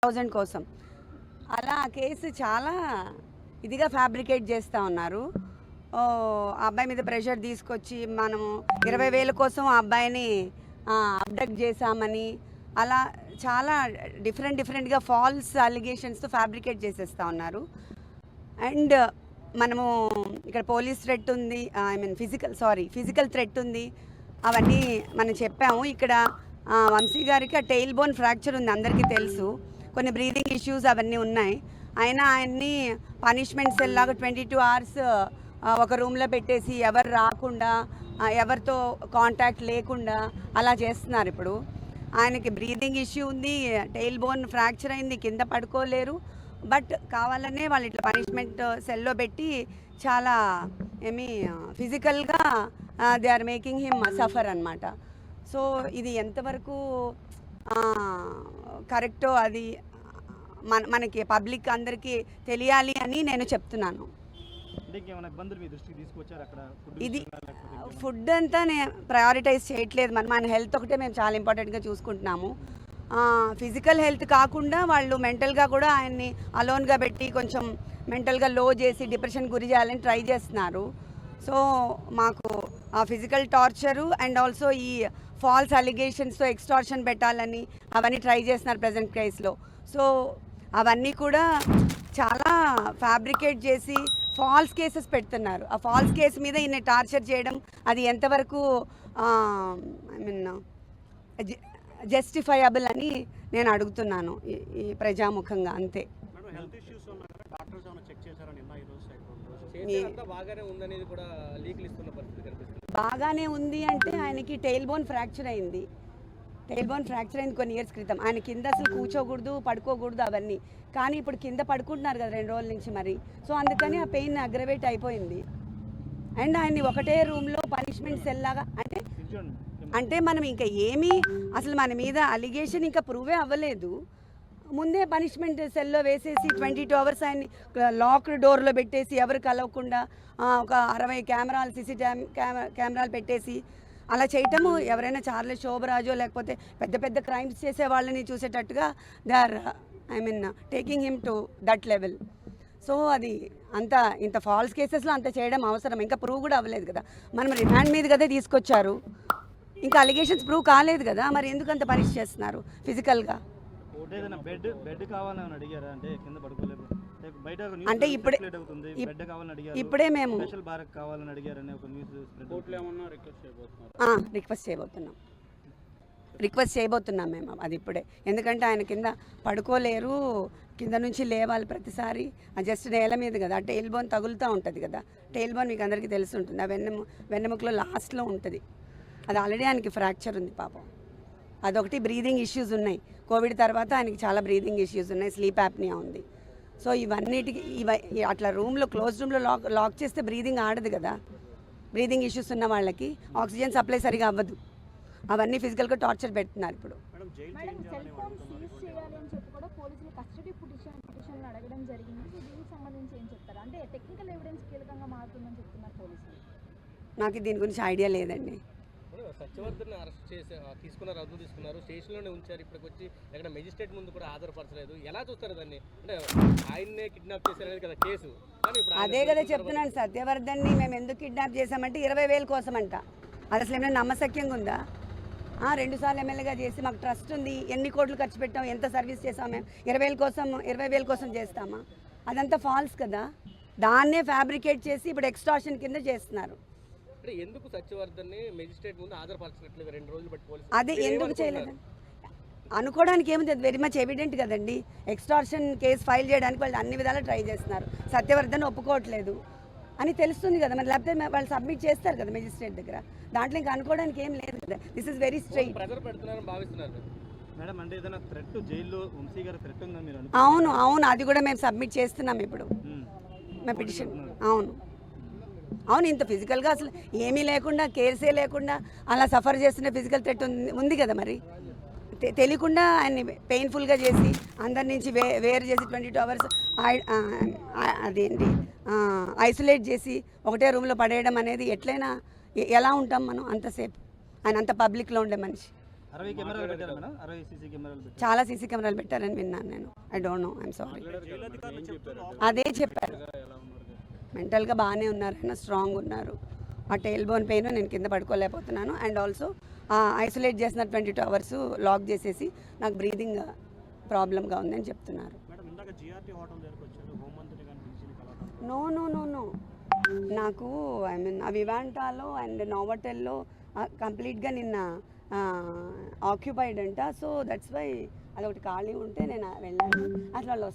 50,000 కోసం. అలా ఆ కేసు చాలా ఇదిగా ఫ్యాబ్రికేట్ చేస్తూ ఉన్నారు. ఆ అబ్బాయి మీద ప్రెషర్ తీసుకొచ్చి మనము 20,000 కోసం ఆ అబ్బాయిని అబ్డక్ట్ చేశామని అలా చాలా డిఫరెంట్గా ఫాల్స్ అలిగేషన్స్తో ఫ్యాబ్రికేట్ చేసేస్తూ ఉన్నారు. అండ్ మనము ఇక్కడ పోలీస్ థ్రెట్ ఉంది, ఫిజికల్ థ్రెట్ ఉంది, అవన్నీ మనం చెప్పాము. ఇక్కడ వంశీ గారికి ఆ టెయిల్ బోన్ ఫ్రాక్చర్ ఉంది, అందరికీ తెలుసు. కొన్ని బ్రీదింగ్ ఇష్యూస్ అవన్నీ ఉన్నాయి. అయినా ఆయన్ని పనిష్మెంట్ సెల్ లాగా 22 hours ఒక రూమ్లో పెట్టేసి ఎవరు రాకుండా, ఎవరితో కాంటాక్ట్ లేకుండా అలా చేస్తున్నారు. ఇప్పుడు ఆయనకి బ్రీదింగ్ ఇష్యూ ఉంది, టెయిల్ బోన్ ఫ్రాక్చర్ అయింది, కింద పడుకోలేరు. బట్ కావాలనే వాళ్ళు ఇట్లా పనిష్మెంట్ సెల్లో పెట్టి చాలా ఫిజికల్గా they are making him suffer అనమాట. సో ఇది ఎంతవరకు కరెక్టో అది మనకి పబ్లిక్ అందరికీ తెలియాలి అని నేను చెప్తున్నాను. ఇది ఫుడ్ అంతా నేను ప్రయారిటైజ్ చేయట్లేదు. మన హెల్త్ ఒకటే మేము చాలా ఇంపార్టెంట్గా చూసుకుంటున్నాము. ఫిజికల్ హెల్త్ కాకుండా వాళ్ళు మెంటల్గా కూడా ఆయన్ని అలోన్గా పెట్టి కొంచెం మెంటల్గా లో చేసి డిప్రెషన్ గురి చేయాలని ట్రై చేస్తున్నారు. సో మాకు ఆ ఫిజికల్ టార్చరు అండ్ ఆల్సో ఈ ఫాల్స్ అలిగేషన్స్తో ఎక్స్టార్షన్ పెట్టాలని అవన్నీ ట్రై చేస్తున్నారు ప్రజెంట్ కేసులో. సో అవన్నీ కూడా చాలా ఫ్యాబ్రికేట్ చేసి ఫాల్స్ కేసెస్ పెడుతున్నారు. ఆ ఫాల్స్ కేసు మీద ఈయన టార్చర్ చేయడం అది ఎంతవరకు జస్టిఫైయబుల్ అని నేను అడుగుతున్నాను ఈ ప్రజాముఖంగా. అంతే. బాగానే ఉంది అంటే ఆయనకి టెయిల్ బోన్ ఫ్రాక్చర్ అయింది కొన్ని ఇయర్స్ క్రితం. ఆయన కింద అసలు కూర్చోకూడదు, పడుకోకూడదు అవన్నీ. కానీ ఇప్పుడు కింద పడుకుంటున్నారు కదా 2 రోజుల నుంచి మరి. సో అందుకని ఆ పెయిన్ అగ్రవేట్ అయిపోయింది. అండ్ ఆయన్ని ఒకటే రూమ్లో పనిష్మెంట్ సెల్ లాగా అంటే మనం ఇంకా ఏమీ అసలు మన మీద అలిగేషన్ ఇంకా ప్రూవే అవ్వలేదు. ముందే పనిష్మెంట్ సెల్లో వేసేసి 22 hours ఆయన్ని లాక్డ్ డోర్లో పెట్టేసి ఎవరు కలవకుండా ఒక 60 కెమెరాలు CCTV కెమెరాలు పెట్టేసి అలా చేయటము ఎవరైనా చార్లెస్ శోభరాజో లేకపోతే పెద్ద క్రైమ్స్ చేసే వాళ్ళని చూసేటట్టుగా they are taking him to that level. So అది ఇంత ఫాల్స్ కేసెస్లో అంత చేయడం అవసరం? ఇంకా ప్రూవ్ కూడా అవ్వలేదు కదా. మనం రిమాండ్ మీద కదా తీసుకొచ్చారు, ఇంకా అలిగేషన్స్ ప్రూవ్ కాలేదు కదా. మరి ఎందుకు అంత పనిష్ చేస్తున్నారు ఫిజికల్గా? అంటే ఇప్పుడే మేము రిక్వెస్ట్ చేయబోతున్నాం మేము అది ఇప్పుడే. ఎందుకంటే ఆయన కింద పడుకోలేరు, కింద నుంచి లేవాలి ప్రతిసారి. జస్ట్ నేల మీద కదా, టెయిల్ బోన్ తగులుతూ ఉంటుంది కదా. టెయిల్ బోన్ మీకు అందరికీ తెలిసి ఉంటుంది, ఆ వెన్నెముకలో లాస్ట్లో ఉంటుంది. అది ఆల్రెడీ ఆయనకి ఫ్రాక్చర్ ఉంది పాపం. అదొకటి. బ్రీదింగ్ ఇష్యూస్ ఉన్నాయి, కోవిడ్ తర్వాత ఆయనకి చాలా బ్రీదింగ్ ఇష్యూస్ ఉన్నాయి, స్లీప్ యాప్నియా ఉంది. సో ఇవన్నిటికి అట్లా క్లోజ్ రూమ్లో లాక్ చేస్తే బ్రీదింగ్ ఆడదు కదా. బ్రీదింగ్ ఇష్యూస్ ఉన్న వాళ్ళకి ఆక్సిజన్ సప్లై సరిగా అవ్వదు. అవన్నీ ఫిజికల్గా టార్చర్ పెడుతున్నారు ఇప్పుడు. నాకు దీని గురించి ఐడియా లేదండి. సత్యవర్ధన్ అరెస్ట్ చేసి తీసుకున్నారు, స్టేషన్లోనే ఉంచారు. ఇప్పటికి వచ్చి ఎక్కడ మెజిస్ట్రేట్ ముందు కూడా హాజరుపరచలేదు. ఎలా చూస్తారు దాన్ని? అంటే ఆయన్నే కిడ్నాప్ చేశారనేది కదా కేసు. అదే కదా చెప్తున్నాను, సత్యవర్ధన్ని మేము ఎందుకు కిడ్నాప్ చేశామంటే 20,000 కోసం అంట. అది అసలు ఏమైనా నమ్మశక్యంగా ఉందా? 2 సార్లు ఎమ్మెల్యేగా చేసి మాకు ట్రస్ట్ ఉంది, ఎన్ని కోట్లు ఖర్చు పెట్టాం, ఎంత సర్వీస్ చేసాం మేము, 20,000 కోసం చేస్తామా? అదంతా ఫాల్స్ కదా. దాన్నే ఫ్యాబ్రికేట్ చేసి ఇప్పుడు ఎక్స్టార్షన్ కింద చేస్తున్నారు. ఎందుకు సత్యవర్ధన్ని మెజిస్ట్రేట్ ముందు హాజరుపరచట్లేదు? 2 రోజులు బట్టి పోలీసులు అదే ఎందుకు చేయలేదు అనుకోవడానికి ఏముంది, అది వెరీ మచ్ ఎవిడెంట్ కదండి. ఎక్స్టార్షన్ కేసు ఫైల్ చేయడానికి వాళ్ళు అన్ని విధాలా ట్రై చేస్తున్నారు. సత్యవర్ధన్ ఒప్పుకోవట్లేదు అని తెలుస్తుంది కదా మరి. లేకపోతే వాళ్ళు సబ్మిట్ చేస్తారు కదా మెజిస్ట్రేట్ దగ్గర. దాంట్లో ఇంకా అనుకోవడానికి ఏం లేదు కదా. This is very straight. అవును, అది కూడా మేము సబ్మిట్ చేస్తున్నాం ఇప్పుడు మా పిటిషన్. అవును, ఇంత ఫిజికల్గా అసలు ఏమీ లేకుండా, కేర్సే లేకుండా అలా సఫర్ చేస్తున్న ఫిజికల్ థ్రెట్ ఉంది కదా మరి. తెలియకుండా ఆయన్ని పెయిన్ఫుల్గా చేసి అందరి నుంచి వేరు చేసి 22 hours అదేంటి ఐసోలేట్ చేసి ఒకటే రూమ్లో పడేయడం అనేది ఎట్లయినా ఎలా ఉంటాం మనం అంతసేపు? ఆయన అంత పబ్లిక్లో ఉండే మనిషి. 60 కెమెరాలు పెట్టారు మేడం, 60 సీసీ కెమెరాలు పెట్టారు. చాలా సీసీ కెమెరాలు పెట్టారని విన్నాను నేను. I don't know, I'm sorry. అదే చెప్పారు, మెంటల్గా బాగానే ఉన్నారు, ఆయన స్ట్రాంగ్ ఉన్నారు. ఆ టైల్ బోన్ పెయిన్ నేను కింద పడుకోలేకపోతున్నాను. అండ్ ఆల్సో ఐసోలేట్ చేసిన 22 hours లాక్ చేసేసి నాకు బ్రీదింగ్ ప్రాబ్లంగా ఉందని చెప్తున్నారు. నో నో నో నో, నాకు ఐ మీన్ ఆ వివాంటాలో అండ్ నోవటెల్లో కంప్లీట్గా నిన్న ఆక్యుపైడ్ అంట. సో దట్స్ వై అదొకటి ఖాళీ ఉంటే నేను వెళ్ళాను. అట్లా వాళ్ళు